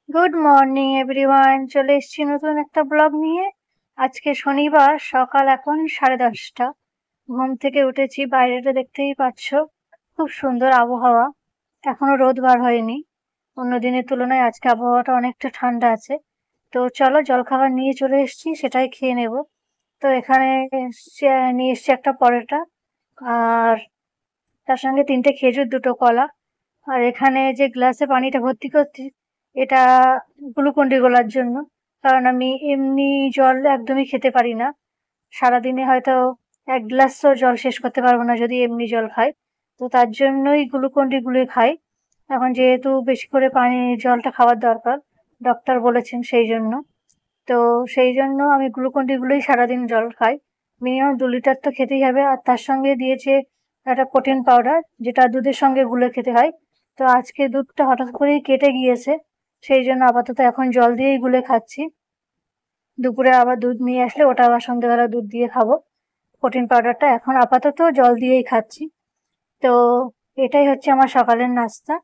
Good morning everyone, চলে এসেছি নতুন একটা ব্লগ নিয়ে। আজকে শনিবার, সকাল এখন 10:30। ঘুম থেকে উঠেছি, বাইরেটা দেখতেই পাচ্ছ, খুব সুন্দর আবহাওয়া। এখনো রোদ বার হয়নি। অন্য দিনের তুলনায় আজকে আবহাওয়াটা অনেকটা ঠান্ডা আছে। তো চলো, জলখাবার নিয়ে চলে এসেছি, সেটাই খেয়ে নেব। তো এখানে নিয়ে এসেছি একটা পরোটা, আর তার সঙ্গে 3টে খেজুর, 2টো কলা। আর এখানে যে গ্লাসে পানিটা ভর্তি করছি, এটা গ্লুকন্ডি গোলার জন্য। কারণ আমি এমনি জল একদমই খেতে পারি না। সারাদিনে হয়তো 1 গ্লাসও জল শেষ করতে পারবো না যদি এমনি জল খাই। তো তার জন্যই গ্লুকন্ডি গুলে খাই। এখন যেহেতু বেশি করে জলটা খাওয়ার দরকার, ডক্টর বলেছেন, সেই জন্য। তো সেই জন্য আমি গ্লুকন্ডি গুলোই সারাদিন জল খাই। মিনিমাম 2 লিটার তো খেতেই হবে। আর তার সঙ্গে দিয়েছে একটা প্রোটিন পাউডার, যেটা দুধের সঙ্গে গুলে খেতে হয়। তো আজকে দুধটা হঠাৎ করেই কেটে গিয়েছে, সেই জন্য আপাতত এখন জল দিয়েই গুলে খাচ্ছি। দুপুরে আবার দুধ নিয়ে আসলে ওটা আবার সন্ধ্যেবেলা দুধ দিয়ে খাবো। প্রোটিন পাউডারটা এখন আপাতত জল দিয়েই খাচ্ছি। তো এটাই হচ্ছে আমার সকালের নাস্তা।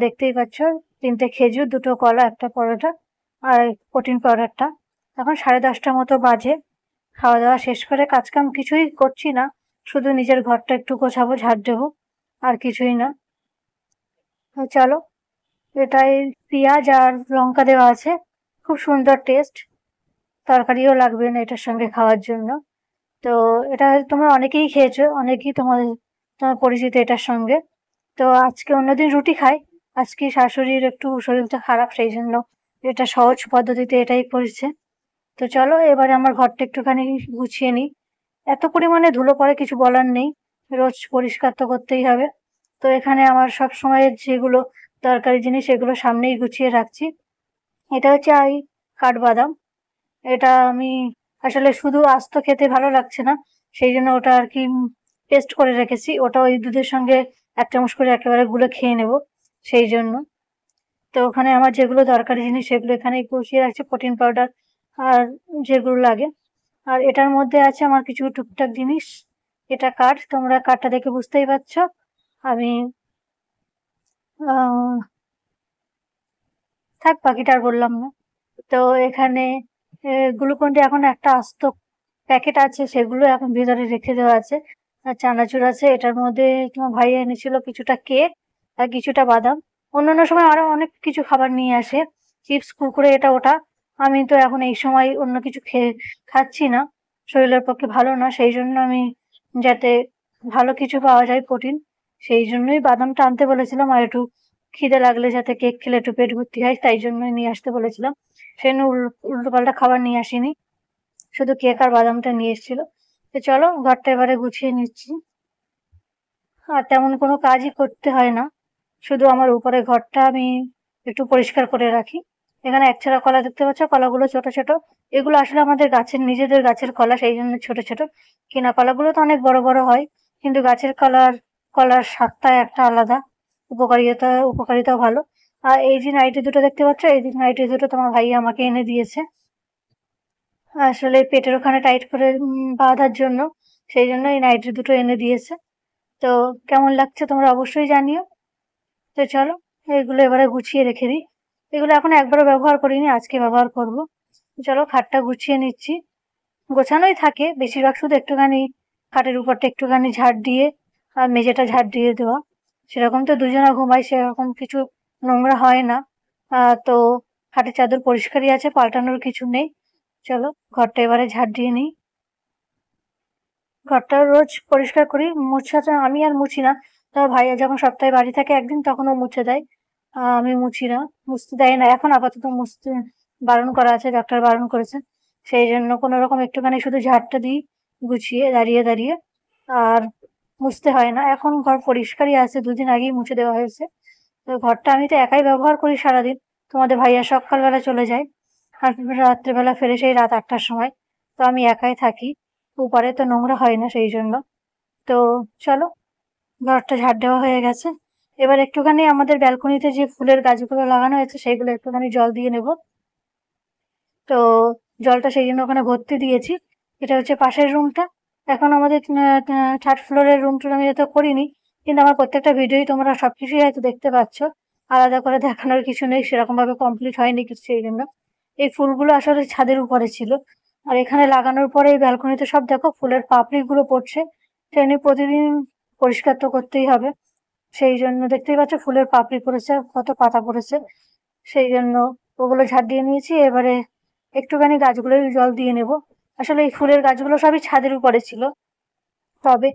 দেখতেই পাচ্ছ, 3টে খেজুর, 2টো কলা, একটা পরোটা, আর প্রোটিন পাউডারটা। এখন 10:30 মতো বাজে। খাওয়া দাওয়া শেষ করে কাজকাম কিছুই করছি না, শুধু নিজের ঘরটা একটু গোছাবো, ঝাড় দেবো, আর কিছুই না। তো চলো, এটাই পেঁয়াজ আর লঙ্কা দেওয়া আছে, খুব সুন্দর টেস্ট। তরকারিও লাগবে না এটার সঙ্গে খাওয়ার জন্য। তো এটা হয়তো তোমরা অনেকেই খেয়েছো, অনেকেই তোমার পরিচিত এটার সঙ্গে। তো আজকে অন্যদিন রুটি খাই, আজকে শাশুড়ির একটু শরীরটা খারাপ, সেই জন্য এটা সহজ পদ্ধতিতে এটাই করেছে। তো চলো, এবারে আমার ঘরটা একটুখানি গুছিয়ে নিই। এত পরিমাণে ধুলো পড়ে, কিছু বলার নেই, রোজ পরিষ্কার তো করতেই হবে। তো এখানে আমার সব সময়ের যেগুলো দরকারি জিনিস, এগুলো সামনেই গুছিয়ে রাখছি। এটা হচ্ছে কাঠবাদাম। এটা আমি আসলে শুধু আস্ত খেতে ভালো লাগছে না, সেই জন্য ওটা আর কি পেস্ট করে রেখেছি। ওটা ওই দুধের সঙ্গে 1 চামচ করে একেবারে গুলে খেয়ে নেব, সেই জন্য। তো ওখানে আমার যেগুলো দরকারি জিনিস সেগুলো এখানে বসিয়ে রাখছি, প্রোটিন পাউডার আর যেগুলো লাগে। আর এটার মধ্যে আছে আমার কিছু টুকটাক জিনিস। এটা কাঠ, তোমরা কাঠটা দেখে বুঝতেই পারছো। আমি আহ থাক, বাকিটা আর বললাম না। তো এখানে গ্লুকন্ডি এখন একটা আস্ত প্যাকেট আছে, সেগুলো এখন ভিতরে রেখে দেওয়া আছে। আর চানাচুর আছে, এটার মধ্যে তোমার ভাই এনেছিল কিছুটা কেক আর কিছুটা বাদাম। অন্যান্য সময় আরো অনেক কিছু খাবার নিয়ে আসে, চিপস, কুরকুরে, এটা ওটা। আমি তো এখন এই সময় অন্য কিছু খাচ্ছি না, শরীরের পক্ষে ভালো না, সেই জন্য আমি যাতে ভালো কিছু পাওয়া যায় প্রোটিন, সেই জন্যই বাদামটা আনতে বলেছিলাম। আর একটু খিদে লাগলে যাতে কেক খেলে একটু পেট ভর্তি হয়, তাই জন্যই নিয়ে আসতে বলেছিলাম। সেই জন্য উল্টো পাল্টা খাবার নিয়ে আসিনি, শুধু কেক আর বাদামটা নিয়ে এসেছিল। তো চলো, ঘরটা এবারে গুছিয়ে নিচ্ছি। আর তেমন কোনো কাজই করতে হয় না, শুধু আমার উপরে ঘরটা আমি একটু পরিষ্কার করে রাখি। এখানে একছাড়া কলা দেখতে পাচ্ছ, কলাগুলো ছোট ছোট। এগুলো আসলে আমাদের গাছের, নিজেদের গাছের কলা, সেই জন্য ছোট ছোট। কেনা কলাগুলো তো অনেক বড় বড় হয়, কিন্তু গাছের কলার স্বাদটা একটা আলাদা, উপকারিতাও ভালো। আর এই যে নাইটি দুটো দেখতে পাচ্ছ, এই যে নাইটি দুটো তোমার ভাই আমাকে এনে দিয়েছে, আসলে পেটের ওখানে টাইট করে বাঁধার জন্য, সেই জন্য এই নাইটি দুটো এনে দিয়েছে। তো কেমন লাগছে তোমরা অবশ্যই জানিও। তো চলো, এগুলো এবারে গুছিয়ে রেখে দিই। এগুলো এখন একবারও ব্যবহার করিনি, আজকে ব্যবহার করব। চলো, খাটটা গুছিয়ে নিচ্ছি। গোছানোই থাকে বেশিরভাগ, শুধু একটুখানি খাটের উপরটা একটুখানি ঝাড় দিয়ে আর মেঝেটা ঝাড় দিয়ে দেওয়া। সেরকম তো দুজনা ঘুমাই, সেরকম কিছু নোংরা হয় না। তো খাটের চাদর পরিষ্কারই আছে, পাল্টানোর কিছু নেই। চলো, ঘরটা এবারে ঝাড় দিয়ে নিই। ঘরটা রোজ পরিষ্কার করি, মোছাটা আমি আর মুছি না। তোমার ভাইয়া যখন সপ্তাহে বাড়ি থাকে একদিন, তখন ও মুছে দেয়। আমি মুছি না, মুছতে দেয় না এখন, আপাতত মুছতে বারণ করা আছে, ডক্টর বারণ করেছে। সেই জন্য কোনো রকম একটুখানি শুধু ঝাড়টা দিই, গুছিয়ে দাঁড়িয়ে দাঁড়িয়ে। আর মুছতে হয় না, এখন ঘর পরিষ্কারই আছে, 2 দিন আগেই মুছে দেওয়া হয়েছে। তো ঘরটা আমি তো একাই ব্যবহার করি সারাদিন। তোমাদের ভাইয়া সকালবেলা চলে যায়, আর রাত্রেবেলা ফেরে সেই রাত 8টার সময়। তো আমি একাই থাকি, উপরে তো নোংরা হয় না, সেই জন্য। তো চলো, ঘরটা ঝাড় দেওয়া হয়ে গেছে। এবার একটুখানি আমাদের ব্যালকনিতে যে ফুলের গাছগুলো লাগানো হয়েছে, সেইগুলো একটুখানি জল দিয়ে নেব। তো জলটা সেই জন্য ওখানে ভর্তি দিয়েছি। এটা হচ্ছে পাশের রুমটা। এখন আমাদের থার্ড ফ্লোরের রুম টুম আমি তো করিনি, কিন্তু আমার প্রত্যেকটা ভিডিওই তোমরা সবকিছুই হয়তো দেখতে পাচ্ছ। আলাদা করে দেখানোর কিছু নেই, সেরকম ভাবে কমপ্লিট হয়নি কিছু, সেই জন্য। এই ফুলগুলো আসলে ছাদের উপরে ছিল, আর এখানে লাগানোর পরে এই ব্যালকনিতে সব দেখো ফুলের পাপড়িগুলো পড়ছে, সেই নিয়ে প্রতিদিন পরিষ্কার তো করতেই হবে। সেই জন্য দেখতেই পাচ্ছ ফুলের পাপড়ি পড়েছে, কত পাতা পড়েছে, সেই জন্য ওগুলো ঝাড় দিয়ে নিয়েছি। এবারে একটুখানি গাছগুলোয় জল দিয়ে নেব। আসলে এই ফুলের গাছগুলো সবই ছাদের উপরে ছিল টবে,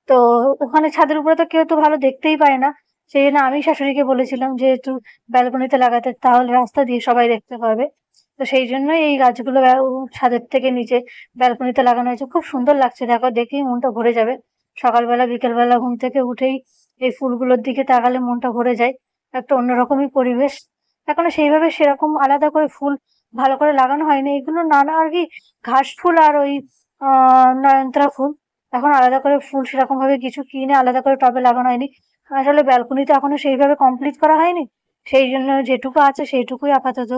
তো ওখানে ছাদের উপরে তো কেউ তো ভালো দেখতেই পায় না, সেই জন্য আমি শাশুড়িকে বলেছিলাম যে একটু ব্যালকনিতে লাগাতে, তাহলে রাস্তা দিয়ে সবাই দেখতে পাবে। তো সেই জন্যই এই গাছগুলো ছাদের থেকে নিচে ব্যালকনিতে লাগানো হয়েছে। খুব সুন্দর লাগছে, দেখো দেখেই মনটা ভরে যাবে। সকালবেলা বিকেলবেলা ঘুম থেকে উঠেই এই ফুলগুলোর দিকে তাকালে মনটা ভরে যায়, একটা অন্যরকমই পরিবেশ। এখনো সেইভাবে সেরকম আলাদা করে ফুল ভালো করে লাগানো হয়নি, এগুলো নানা আর কি ঘাস ফুল আর ওই নয়নতারা ফুল। এখন আলাদা করে ফুল সেরকম ভাবে কিছু কিনে আলাদা করে টবে লাগানো হয়নি, আসলে ব্যালকনিতে এখনো সেইভাবে কমপ্লিট করা হয়নি, সেই জন্য যেটুকু আছে সেইটুকুই আপাতত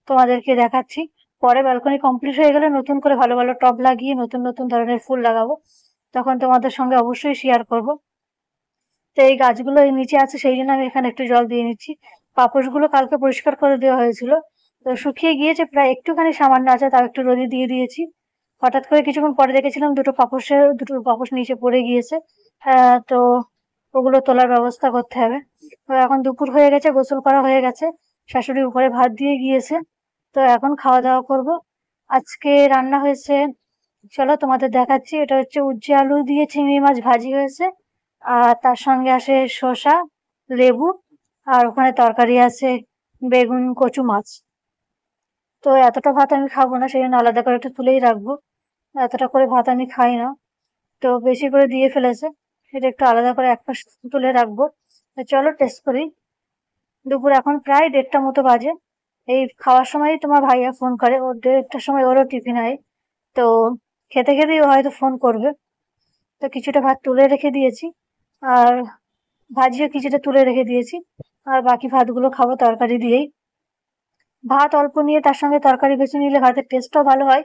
তোমাদেরকে দেখাচ্ছি। পরে ব্যালকনি কমপ্লিট হয়ে গেলে নতুন করে ভালো ভালো টব লাগিয়ে নতুন নতুন ধরনের ফুল লাগাবো, তখন তোমাদের সঙ্গে অবশ্যই শেয়ার করব। তো এই গাছগুলো এই নিচে আছে, সেই জন্য আমি এখানে একটু জল দিয়ে নিচ্ছি। পাপোশগুলো কালকে পরিষ্কার করে দেওয়া হয়েছিল, তো শুকিয়ে গিয়েছে প্রায়, একটুখানি সামান্য আছে, তাও একটু রোদে দিয়ে দিয়েছি। হঠাৎ করে কিছুক্ষণ পরে দেখেছিলাম দুটো পাপোশ নিচে পড়ে গিয়েছে। তো ওগুলো তোলার ব্যবস্থা করতে হবে। তো এখন দুপুর হয়ে গেছে, গোসল করা হয়ে গেছে, শাশুড়ি উপরে ভাত দিয়ে গিয়েছে, তো এখন খাওয়া দাওয়া করব। আজকে রান্না হয়েছে, চলো তোমাদের দেখাচ্ছি। এটা হচ্ছে উচ্ছে আলু দিয়ে চিংড়ি মাছ ভাজি হয়েছে, আর তার সঙ্গে আসে শসা, লেবু, আর ওখানে তরকারি আছে বেগুন কচু মাছ। তো এতটা ভাত আমি খাবো না, সেই জন্য আলাদা করে একটু তুলেই রাখবো, এতটা করে ভাত আমি খাই না, তো বেশি করে দিয়ে ফেলেছে, সেটা একটু আলাদা করে এক পাশ তুলে রাখবো। তো চলো টেস্ট করি। দুপুর এখন প্রায় 1:30 মতো বাজে। এই খাওয়ার সময়ই তোমার ভাইয়া ফোন করে, ওর 1:30টার সময় ওরও টিফিন হয়, তো খেতে খেতেই ও হয়তো ফোন করবে। তো কিছুটা ভাত তুলে রেখে দিয়েছি, আর ভাজিও কিছুটা তুলে রেখে দিয়েছি, আর বাকি ভাতগুলো খাবো তরকারি দিয়েই। ভাত অল্প নিয়ে তার সঙ্গে তরকারি বেশি নিলে ভাতের টেস্টটাও ভালো হয়,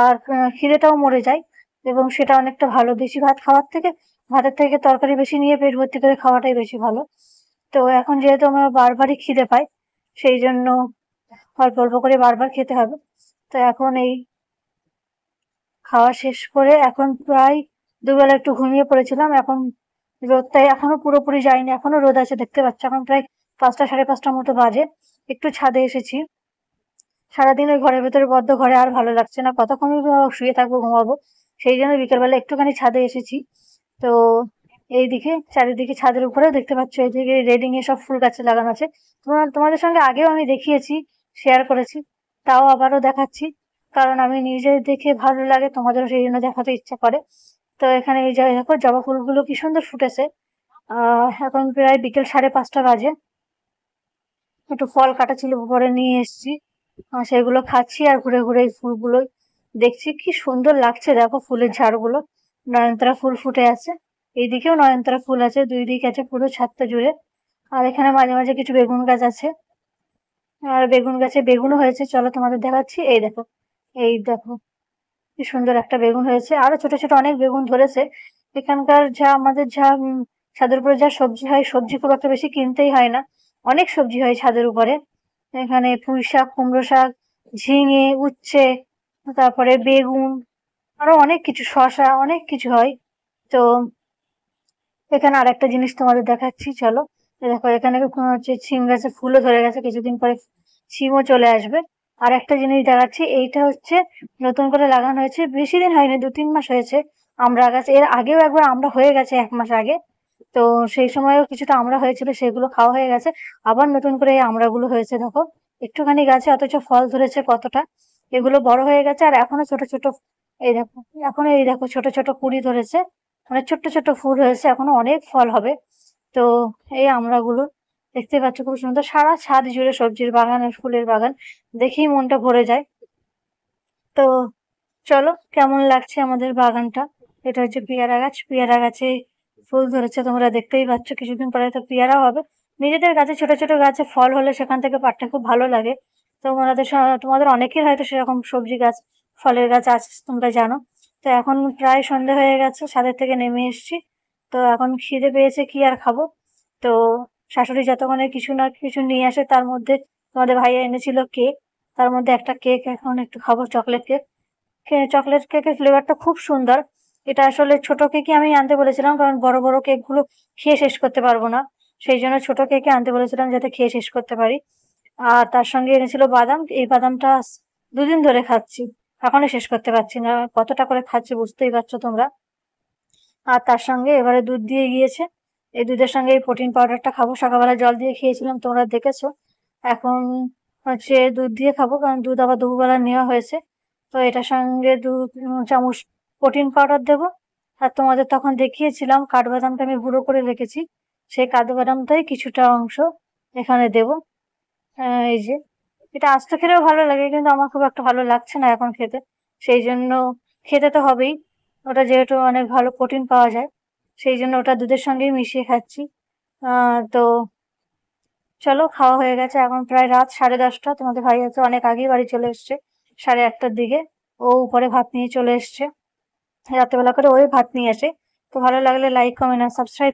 আর খিদেটাও মরে যায়, এবং সেটা অনেকটা ভালো। বেশি ভাত খাওয়ার থেকে ভাতের থেকে তরকারি বেশি নিয়ে পেট ভর্তি করে খাওয়াটাই বেশি ভালো। তো এখন যেহেতু আমার বারবারই খিদে পায়, সেই জন্য অল্প অল্প করে বারবার খেতে হবে। তো এখন এই খাওয়া শেষ করে এখন প্রায় দুবেলা একটু ঘুমিয়ে পড়েছিলাম, এখন রোদটা এখনো পুরোপুরি যায়নি, এখনো রোদ আছে দেখতে পাচ্ছ। এখন প্রায় 5টা 5:30 মতো বাজে, একটু ছাদে এসেছি। সারাদিন ওই ঘরের ভেতরে বদ্ধ ঘরে আর ভালো লাগছে না, কতক্ষণ শুয়ে থাকবো, ঘুমাবো, সেই জন্য বিকেলবেলা একটুখানি ছাদে এসেছি। তো এইদিকে চারিদিকে ছাদের উপরেও দেখতে পাচ্ছ এইদিকে রেলিং এ সব ফুল গাছ লাগানো আছে। তোমাদের সঙ্গে আগেও আমি দেখিয়েছি, শেয়ার করেছি, তাও আবারও দেখাচ্ছি, কারণ আমি নিজে দেখে ভালো লাগে, তোমাদেরও সেই জন্য দেখাতে ইচ্ছা করে। তো এখানে এই যে দেখো জবা ফুলগুলো কি সুন্দর ফুটেছে। এখন প্রায় বিকেল 5:30 বাজে, একটু ফল কাটা ছিল উপরে নিয়ে এসেছি, সেগুলো খাচ্ছি, আর ঘুরে ঘুরে এই ফুলগুলো দেখছি, কি সুন্দর লাগছে দেখো ফুলের ঝাড়গুলো। নয়নতারা ফুল ফুটে আছে, এইদিকেও নয়নতারা ফুল আছে, দুই দিক আছে পুরো ছাদটা জুড়ে। আর এখানে মাঝে মাঝে কিছু বেগুন গাছ আছে, আর বেগুন গাছে বেগুনও হয়েছে, চলো তোমাদের দেখাচ্ছি। এই দেখো, এই দেখো কি সুন্দর একটা বেগুন হয়েছে, আরো ছোট ছোট অনেক বেগুন ধরেছে। এখানকার যা আমাদের যা ছাদের উপরে যা সবজি হয়, সবজি খুব একটা বেশি কিনতেই হয় না, অনেক সবজি হয় ছাদের উপরে। এখানে পুঁই শাক, কুমড়ো শাক, ঝিঙে, উচ্ছে, তারপরে বেগুন, আরো অনেক কিছু, শসা, অনেক কিছু হয়। তো এখানে আরেকটা জিনিস তোমাদের দেখাচ্ছি, চলো। দেখো এখানে হচ্ছে ছিম গাছে ফুলও ধরে গেছে, কিছুদিন পরে ছিমও চলে আসবে। আর একটা জিনিস দেখাচ্ছি, এইটা হচ্ছে নতুন করে লাগানো হয়েছে, বেশি দিন হয়নি, 2-3 মাস হয়েছে। আমড়া গাছ, এর আগেও একবার আমড়া হয়ে গেছে 1 মাস আগে, তো সেই সময়ও কিছুটা আমড়া হয়েছিল, সেগুলো খাওয়া হয়ে গেছে। আবার নতুন করে এই আমড়াগুলো হয়েছে, দেখো একটুখানি গাছে অথচ ফল ধরেছে কতটা, এগুলো বড় হয়ে গেছে, আর এখনো ছোট ছোট, এই দেখো, এখনো এই দেখো ছোট ছোট কুড়ি ধরেছে, মানে ছোট্ট ছোট্ট ফুল হয়েছে, এখনো অনেক ফল হবে। তো এই আমড়াগুলো দেখতে পাচ্ছ খুব সুন্দর, সারা ছাদ জুড়ে সবজির বাগান আর ফুলের বাগান, দেখেই মনটা ভরে যায়। তো চলো, কেমন লাগছে আমাদের বাগানটা। এটা হচ্ছে পেয়ারা গাছ, পেয়ারা গাছে ফুল ধরেছে, তোমরা দেখতেই পাচ্ছ, কিছুদিন পরে তো পেয়ারাও হবে। নিজেদের গাছে ছোট ছোট গাছে ফল হলে সেখান থেকে পাড়তে খুব ভালো লাগে। তোমাদের অনেকের হয়তো সেরকম সবজি গাছ, ফলের গাছ আছে, তোমরা জানো। তো এখন প্রায় সন্ধ্যা হয়ে গেছে, ছাদের থেকে নেমে এসেছি, তো এখন খিদে পেয়েছে, কি আর খাবো। তো শাশুড়ি যতক্ষণে কিছু না কিছু নিয়ে আসে, তার মধ্যে তোমাদের ভাইয়া এনেছিল কেক। তার মধ্যে একটা কেক এখন একটু খাবো, চকলেট কেক। চকলেট কেকের ফ্লেভারটা খুব সুন্দর। এটা আসলে ছোট কেকই আমি আনতে বলেছিলাম, কারণ বড় বড় কেকগুলো খেয়ে শেষ করতে পারবো না। সেই জন্য ছোট কেকে আনতে বলেছিলাম, যাতে খেয়ে শেষ করতে পারি। আর তার সঙ্গে এনেছিল বাদাম। এই বাদামটা 2 দিন ধরে খাচ্ছি, এখনো শেষ করতে পারছি না। কতটা করে খাচ্ছি বুঝতেই পারছো তোমরা। আর তার সঙ্গে এবারে দুধ দিয়ে গিয়েছে। এই দুধের সঙ্গে এই প্রোটিন পাউডারটা খাবো। সকালবেলা জল দিয়ে খেয়েছিলাম, তোমরা দেখেছো। এখন হচ্ছে দুধ দিয়ে খাবো, কারণ দুধ আবার দুপুরবেলা নেওয়া হয়েছে। তো এটার সঙ্গে 2 চামচ প্রোটিন পাউডার দেবো। আর তোমাদের তখন দেখিয়েছিলাম কাঠবাদামটা আমি গুঁড়ো করে রেখেছি, সেই কাঠবাদামটাই কিছুটা অংশ এখানে দেবো। এই যে, এটা আস্ত খেলেও ভালো লাগে, কিন্তু আমার খুব একটা ভালো লাগছে না এখন খেতে। সেই জন্য খেতে তো হবেই, ওটা যেহেতু অনেক ভালো প্রোটিন পাওয়া যায়, সেই জন্য ওটা দুধের সঙ্গেই মিশিয়ে খাচ্ছি। তো চলো, খাওয়া হয়ে গেছে। এখন প্রায় রাত 10:30। তোমাদের ভাই হচ্ছে অনেক আগেই বাড়ি চলে এসছে, 8:30টার দিকে। ও উপরে ভাত নিয়ে চলে এসছে, রাত্রেবেলা করে ওই ভাত নিয়ে আসে। তো ভালো লাগলে লাইক, কমেন্ট আর সাবস্ক্রাইব